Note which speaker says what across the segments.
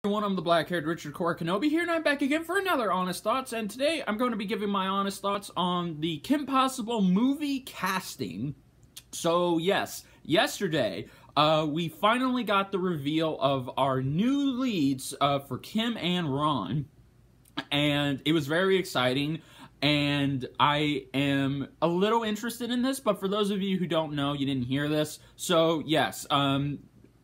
Speaker 1: Everyone, I'm the black-haired Richard Core Kenobi here, and I'm back again for another Honest Thoughts, and today I'm going to be giving my honest thoughts on the Kim Possible movie casting. So yes, yesterday, we finally got the reveal of our new leads for Kim and Ron, and it was very exciting, and I am a little interested in this, but for those of you who don't know, you didn't hear this, so yes,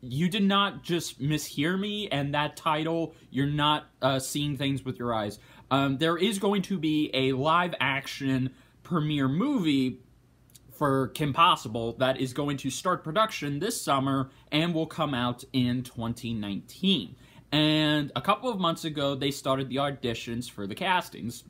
Speaker 1: you did not just mishear me, and that title, you're not seeing things with your eyes. There is going to be a live-action premiere movie for Kim Possible that is going to start production this summer and will come out in 2019. And a couple of months ago, they started the auditions for the castings.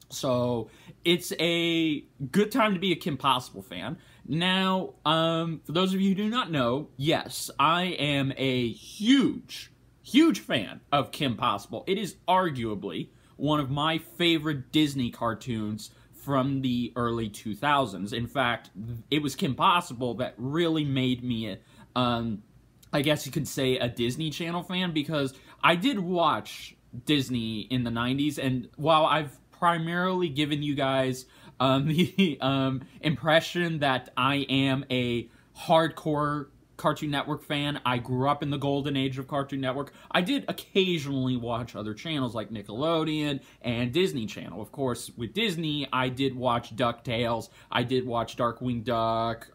Speaker 1: So it's a good time to be a Kim Possible fan. Now, for those of you who do not know, yes, I am a huge fan of Kim Possible. It is arguably one of my favorite Disney cartoons from the early 2000s. In fact, it was Kim Possible that really made me, I guess you could say, a Disney Channel fan, because I did watch Disney in the 90s, and while I've primarily given you guys the impression that I am a hardcore Cartoon Network fan. I grew up in the golden age of Cartoon Network. I did occasionally watch other channels like Nickelodeon and Disney Channel. Of course, with Disney, I did watch DuckTales. I did watch Darkwing Duck.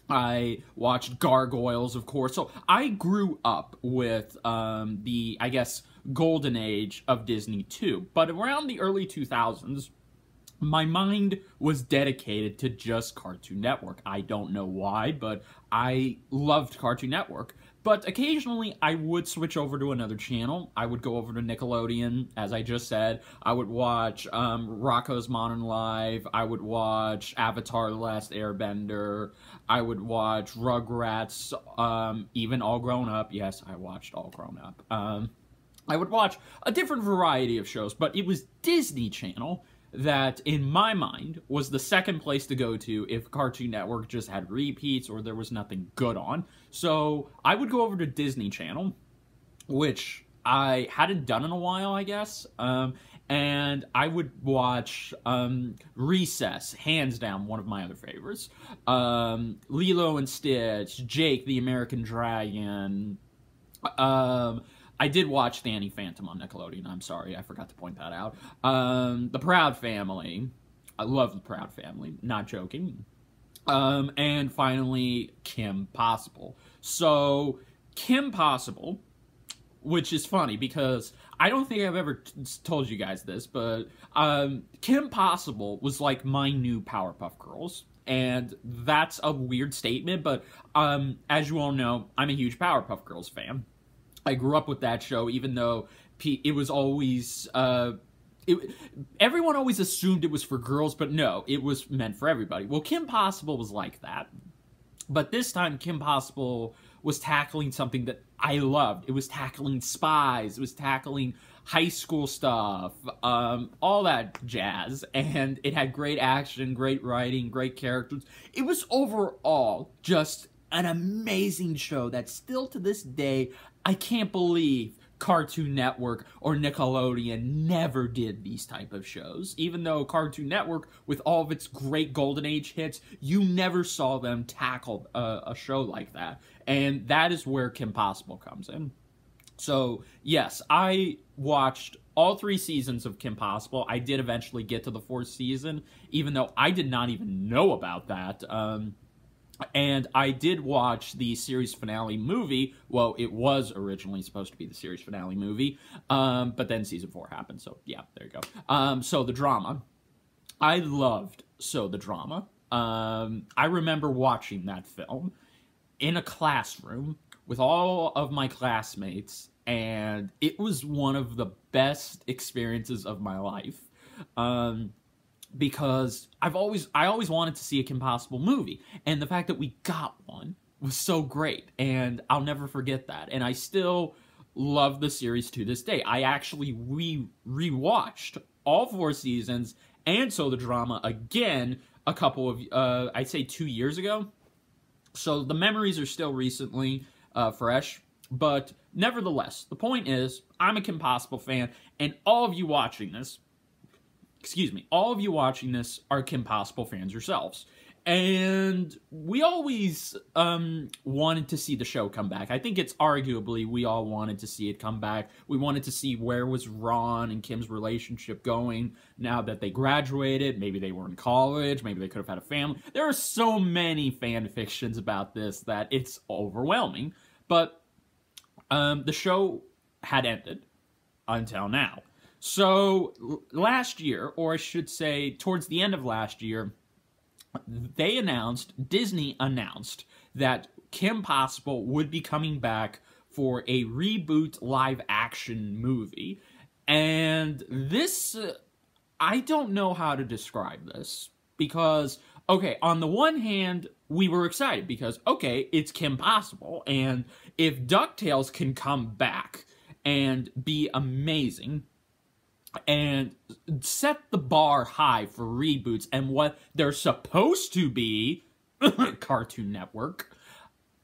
Speaker 1: I watched Gargoyles, of course. So I grew up with the, I guess, golden age of Disney too. But around the early 2000s, my mind was dedicated to just Cartoon Network. I don't know why, but I loved Cartoon Network. But occasionally, I would switch over to another channel. I would go over to Nickelodeon, as I just said. I would watch Rocko's Modern Life. I would watch Avatar: The Last Airbender. I would watch Rugrats, even All Grown Up. Yes, I watched All Grown Up. I would watch a different variety of shows, but it was Disney Channel that, in my mind, was the second place to go to if Cartoon Network just had repeats or there was nothing good on. So I would go over to Disney Channel, which I hadn't done in a while, I guess, and I would watch Recess, hands down one of my other favorites, Lilo and Stitch, Jake the American Dragon, I did watch Danny Phantom on Nickelodeon. I'm sorry, I forgot to point that out. The Proud Family. I love The Proud Family. Not joking. And finally, Kim Possible. So, Kim Possible, which is funny because I don't think I've ever told you guys this, but Kim Possible was like my new Powerpuff Girls. And that's a weird statement, but as you all know, I'm a huge Powerpuff Girls fan. I grew up with that show, even though it was always, everyone always assumed it was for girls, but no, it was meant for everybody. Well, Kim Possible was like that. But this time, Kim Possible was tackling something that I loved. It was tackling spies. It was tackling high school stuff, all that jazz. And it had great action, great writing, great characters. It was overall just an amazing show that still to this day, I can't believe Cartoon Network or Nickelodeon never did these type of shows. Even though Cartoon Network, with all of its great golden age hits, you never saw them tackle a show like that. And that is where Kim Possible comes in. So, yes, I watched all 3 seasons of Kim Possible. I did eventually get to the 4th season, even though I did not even know about that. And I did watch the series finale movie. Well, it was originally supposed to be the series finale movie, but then season 4 happened, so yeah, there you go. So the drama. I loved So the Drama. I remember watching that film in a classroom with all of my classmates, and it was one of the best experiences of my life. Because I always wanted to see a Kim Possible movie, and the fact that we got one was so great, and I'll never forget that. And I still love the series to this day. I actually rewatched all 4 seasons and So the Drama again a couple of I'd say 2 years ago. So the memories are still recently fresh, but nevertheless, the point is, I'm a Kim Possible fan, and all of you watching this, all of you watching this are Kim Possible fans yourselves. And we always wanted to see the show come back. I think it's arguably we all wanted to see it come back. We wanted to see where was Ron and Kim's relationship going now that they graduated. Maybe they were in college. Maybe they could have had a family. There are so many fan fictions about this that it's overwhelming. But the show had ended until now. So last year, or I should say towards the end of last year, Disney announced that Kim Possible would be coming back for a reboot live-action movie. And this, I don't know how to describe this. Because, okay, on the one hand, we were excited because, okay, it's Kim Possible. And if DuckTales can come back and be amazing and set the bar high for reboots and what they're supposed to be, Cartoon Network,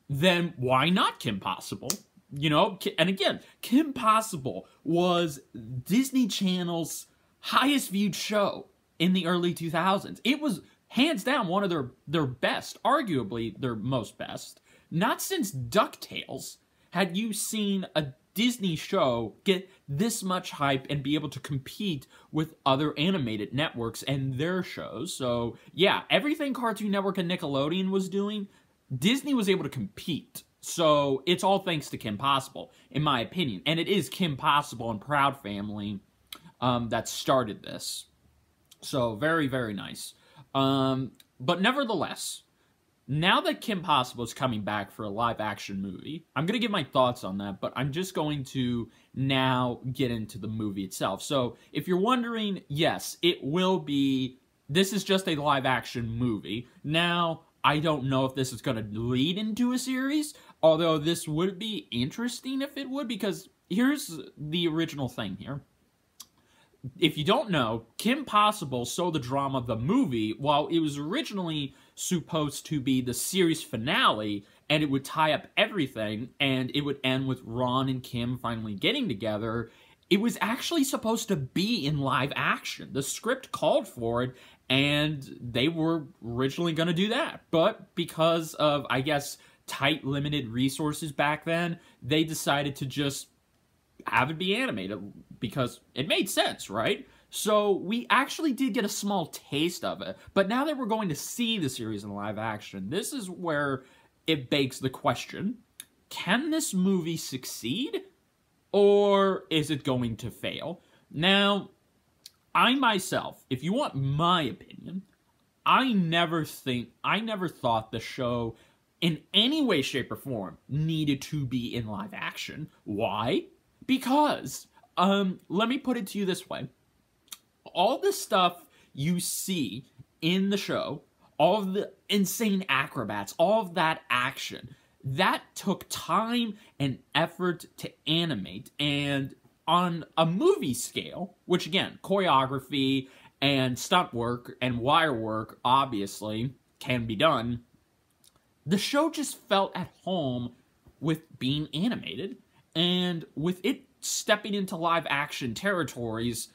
Speaker 1: then why not Kim Possible? You know, and again, Kim Possible was Disney Channel's highest viewed show in the early 2000s. It was hands down one of their best, arguably their most best. Not since DuckTales had you seen a Disney show get this much hype and be able to compete with other animated networks and their shows. So, yeah, everything Cartoon Network and Nickelodeon was doing, Disney was able to compete. So, it's all thanks to Kim Possible, in my opinion. And it is Kim Possible and Proud Family that started this. So, very, very nice. But nevertheless, now that Kim Possible is coming back for a live-action movie, I'm going to give my thoughts on that, but I'm just going to now get into the movie itself. So, if you're wondering, yes, it will be, this is just a live-action movie. Now, I don't know if this is going to lead into a series, although this would be interesting if it would, because here's the original thing here. If you don't know, Kim Possible sold the drama of the movie, while it was originally supposed to be the series finale, and it would tie up everything, and it would end with Ron and Kim finally getting together. It was actually supposed to be in live action. The script called for it, and they were originally going to do that. But because of, I guess, tight, limited resources back then, they decided to just have it be animated because it made sense, right? So we actually did get a small taste of it, but now that we're going to see the series in live action, this is where it begs the question, can this movie succeed, or is it going to fail? Now, I myself, if you want my opinion, I never thought the show in any way, shape, or form needed to be in live action. Why? Because, let me put it to you this way. All the stuff you see in the show, all of the insane acrobats, all of that action, that took time and effort to animate. And on a movie scale, which again, choreography and stunt work and wire work obviously can be done, the show just felt at home with being animated. And with it stepping into live action territories,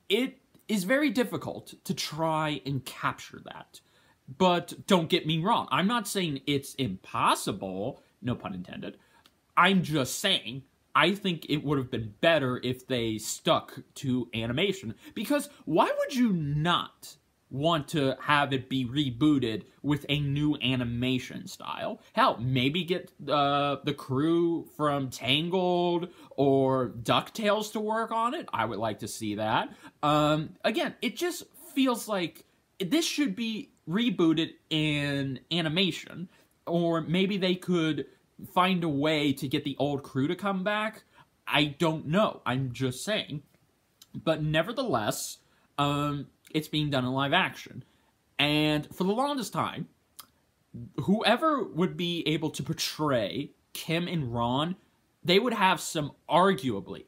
Speaker 1: it is very difficult to try and capture that. But don't get me wrong, I'm not saying it's impossible, no pun intended. I'm just saying, I think it would have been better if they stuck to animation. Because why would you not want to have it be rebooted with a new animation style? Hell, maybe get the crew from Tangled or DuckTales to work on it. I would like to see that. Again, it just feels like this should be rebooted in animation, or maybe they could find a way to get the old crew to come back. I don't know. I'm just saying. But nevertheless, it's being done in live action. And for the longest time, whoever would be able to portray Kim and Ron, they would have some arguably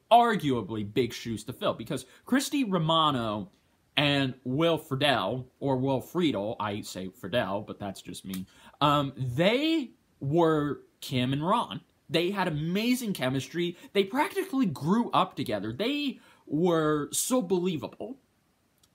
Speaker 1: big shoes to fill. Because Christy Romano and Will Friedle, or Will Friedle, I say Friedle, but that's just me, they were Kim and Ron. They had amazing chemistry. They practically grew up together. They were so believable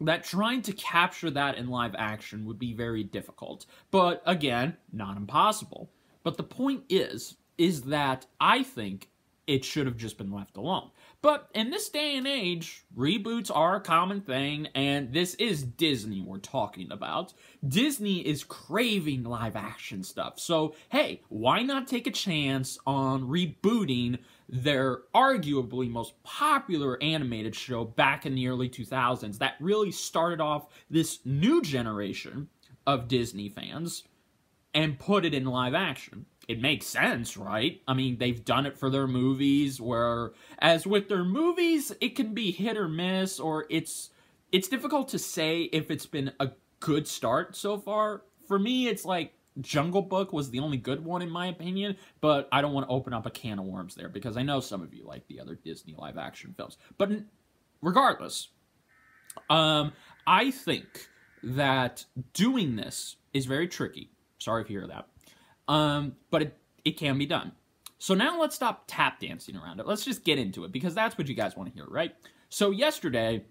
Speaker 1: that trying to capture that in live action would be very difficult. But again, not impossible. But the point is that I think it should have just been left alone. But in this day and age, reboots are a common thing, and this is Disney we're talking about. Disney is craving live action stuff. So, hey, why not take a chance on rebooting their arguably most popular animated show back in the early 2000s that really started off this new generation of Disney fans and put it in live action? It makes sense, right? I mean, they've done it for their movies, where, as with their movies, it can be hit or miss, or it's difficult to say if it's been a good start so far. For me, it's like Jungle Book was the only good one, in my opinion, but I don't want to open up a can of worms there, because I know some of you like the other Disney live-action films. But regardless, I think that doing this is very tricky. Sorry if you hear that. But it can be done. So now let's stop tap dancing around it. Let's just get into it, because that's what you guys want to hear, right? So yesterday,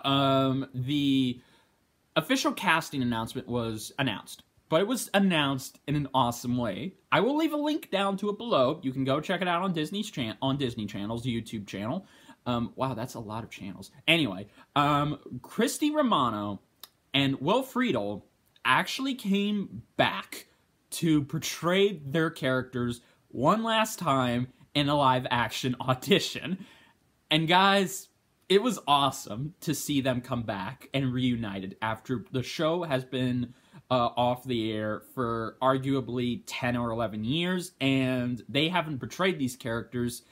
Speaker 1: the official casting announcement was announced. But it was announced in an awesome way. I will leave a link down to it below. You can go check it out on Disney Channel's YouTube channel. Wow, that's a lot of channels. Anyway, Christy Romano and Will Friedle actually came back to portray their characters one last time in a live-action audition. And guys, it was awesome to see them come back and reunited after the show has been off the air for arguably 10 or 11 years, and they haven't portrayed these characters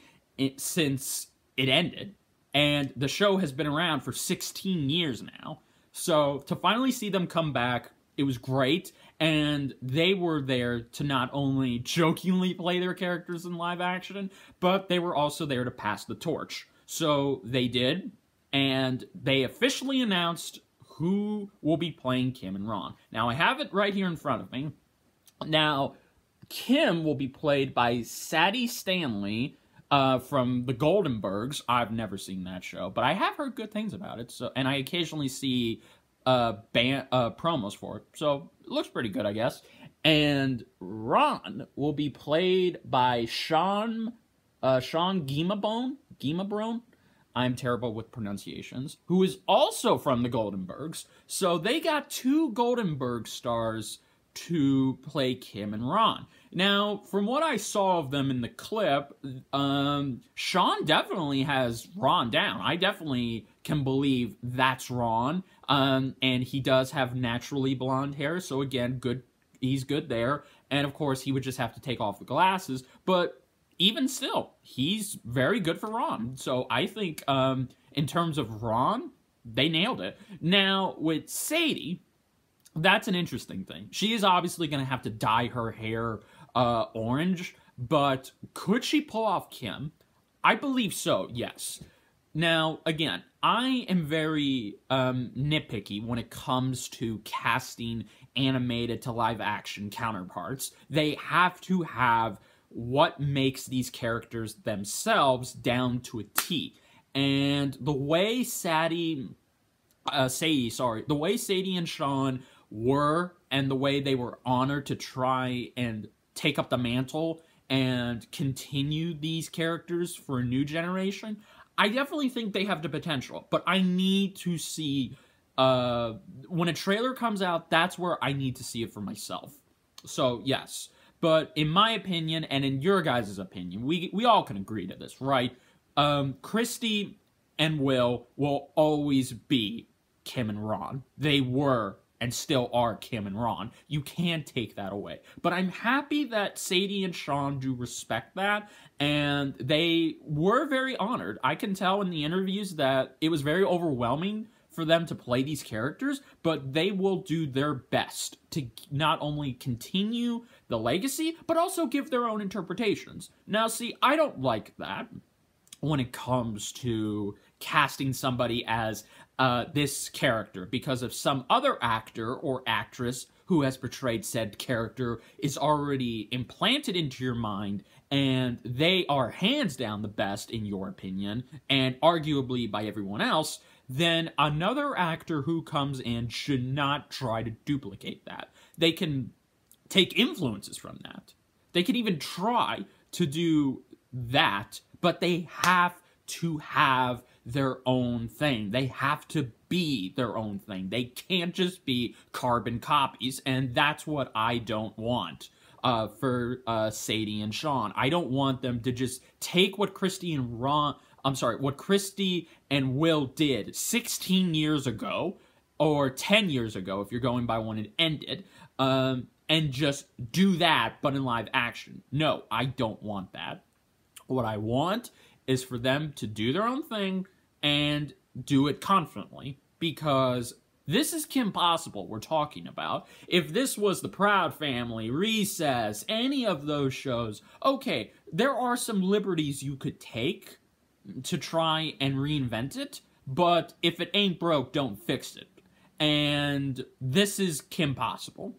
Speaker 1: since it ended. And the show has been around for 16 years now. So to finally see them come back, it was great, and they were there to not only jokingly play their characters in live action, but they were also there to pass the torch. So they did, and they officially announced who will be playing Kim and Ron. Now, I have it right here in front of me. Now, Kim will be played by Sadie Stanley from The Goldenbergs. I've never seen that show, but I have heard good things about it, and I occasionally see promos for it, so it looks pretty good, I guess. And Ron will be played by Sean Gimabrone. I'm terrible with pronunciations. Who is also from The Goldenbergs. So they got two Goldenberg stars to play Kim and Ron. Now, from what I saw of them in the clip, Sean definitely has Ron down. I definitely can believe that's Ron. And he does have naturally blonde hair, so again, good. He's good there. And of course, he would just have to take off the glasses. But even still, he's very good for Ron. So I think in terms of Ron, they nailed it. Now, with Sadie, that's an interesting thing. She is obviously going to have to dye her hair orange, but could she pull off Kim? I believe so, yes. Now, again, I am very nitpicky when it comes to casting animated to live-action counterparts. They have to have what makes these characters themselves down to a T. And the way Sadie and Sean were, and the way they were honored to try and take up the mantle and continue these characters for a new generation, I definitely think they have the potential. But I need to see, when a trailer comes out, that's where I need to see it for myself. So, yes. But in my opinion, and in your guys' opinion, we all can agree to this, right? Christy and Will always be Kim and Ron. They were and still are Kim and Ron. You can't take that away. But I'm happy that Sadie and Sean do respect that, and they were very honored. I can tell in the interviews that it was very overwhelming for them to play these characters, but they will do their best to not only continue the legacy, but also give their own interpretations. Now, see, I don't like that when it comes to casting somebody as this character, because if some other actor or actress who has portrayed said character is already implanted into your mind and they are hands down the best in your opinion, and arguably by everyone else, then another actor who comes in should not try to duplicate that. They can take influences from that. They can even try to do that, but they have to have their own thing. They have to be their own thing. They can't just be carbon copies, and that's what I don't want for Sadie and Sean. I don't want them to just take what Christy and what Christy and Will did 16 years ago, or 10 years ago, if you're going by when it ended, and just do that, but in live action. No, I don't want that. What I want is for them to do their own thing and do it confidently, because this is Kim Possible we're talking about. If this was The Proud Family, Recess, any of those shows, okay, there are some liberties you could take to try and reinvent it, but if it ain't broke, don't fix it. And this is Kim Possible,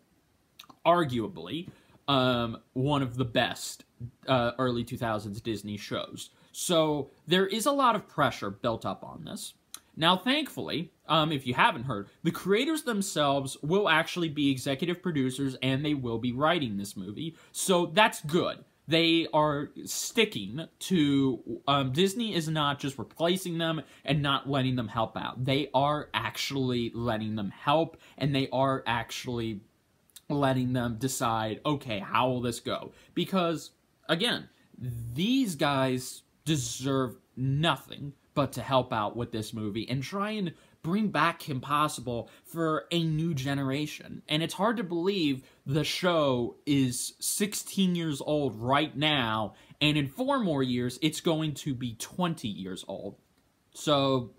Speaker 1: arguably one of the best early 2000s Disney shows. So there is a lot of pressure built up on this. Now, thankfully, if you haven't heard, the creators themselves will actually be executive producers, and they will be writing this movie. So that's good. They are sticking to, Disney is not just replacing them and not letting them help out. They are actually letting them help, and they are actually letting them decide, okay, how will this go? Because, again, these guys deserve nothing but to help out with this movie and try and bring back Kim Possible for a new generation. And it's hard to believe the show is 16 years old right now, and in 4 more years, it's going to be 20 years old. So,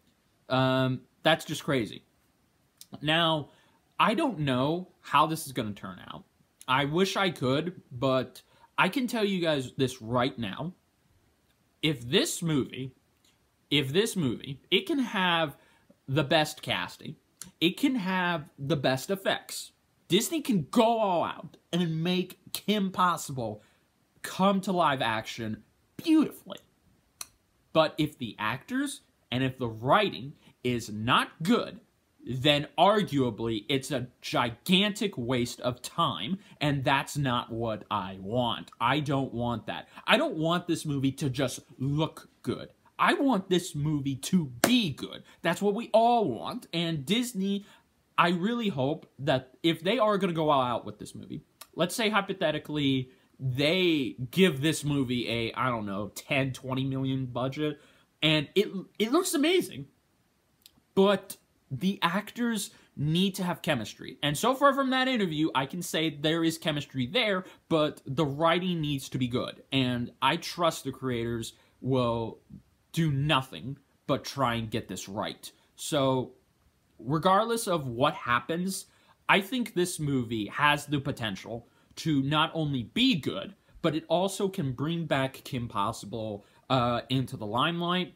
Speaker 1: that's just crazy. Now, I don't know how this is going to turn out. I wish I could, but I can tell you guys this right now. If this movie, it can have the best casting, it can have the best effects. Disney can go all out and make Kim Possible come to live action beautifully. But if the actors and if the writing is not good, then arguably it's a gigantic waste of time, and that's not what I want. I don't want that. I don't want this movie to just look good. I want this movie to be good. That's what we all want, and Disney, I really hope that if they are going to go all out with this movie, let's say hypothetically they give this movie a, I don't know, 10, 20 million budget, and it looks amazing, but the actors need to have chemistry. And so far from that interview, I can say there is chemistry there, but the writing needs to be good. And I trust the creators will do nothing but try and get this right. So, regardless of what happens, I think this movie has the potential to not only be good, but it also can bring back Kim Possible into the limelight,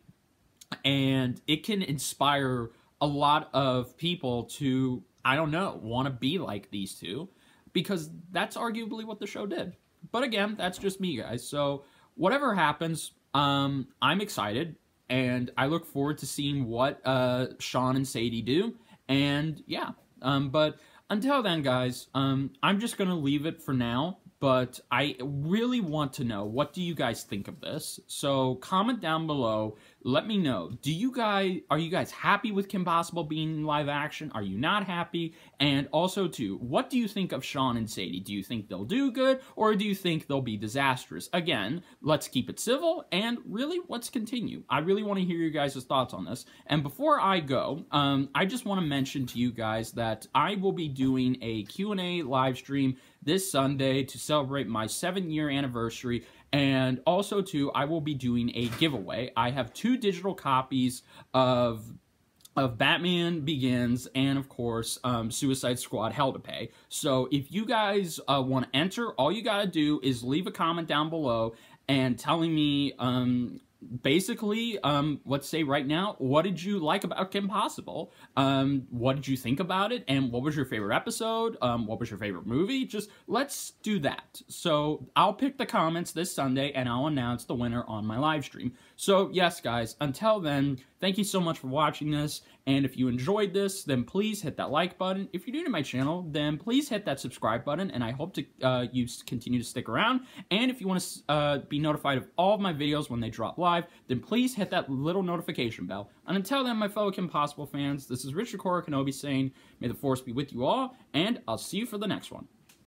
Speaker 1: and it can inspire a lot of people to, I don't know, want to be like these two, because that's arguably what the show did. But again, that's just me, guys. So whatever happens, I'm excited, and I look forward to seeing what Sean and Sadie do. And yeah, but until then, guys, I'm just gonna leave it for now. But I really want to know, what do you guys think of this? So comment down below. Let me know. Are you guys happy with Kim Possible being in live action? Are you not happy? And also, too, what do you think of Sean and Sadie? Do you think they'll do good, or do you think they'll be disastrous? Again, let's keep it civil, and really, let's continue. I really want to hear your guys' thoughts on this. And before I go, I just want to mention to you guys that I will be doing a Q&A live stream this Sunday to celebrate my 7-year anniversary, and also, too, I will be doing a giveaway. I have 2 digital copies of Batman Begins and, of course, Suicide Squad Hell to Pay. So if you guys want to enter, all you gotta do is leave a comment down below and telling me basically, let's say right now, what did you like about Kim Possible? What did you think about it? And what was your favorite episode? What was your favorite movie? Just let's do that. So I'll pick the comments this Sunday and I'll announce the winner on my live stream. So yes, guys, until then, thank you so much for watching this. And if you enjoyed this, then please hit that like button. If you're new to my channel, then please hit that subscribe button. And I hope to you continue to stick around. And if you want to be notified of all of my videos when they drop live, then please hit that little notification bell. And until then, my fellow Kim Possible fans, this is Richard Cora Kenobi saying, may the Force be with you all, and I'll see you for the next one.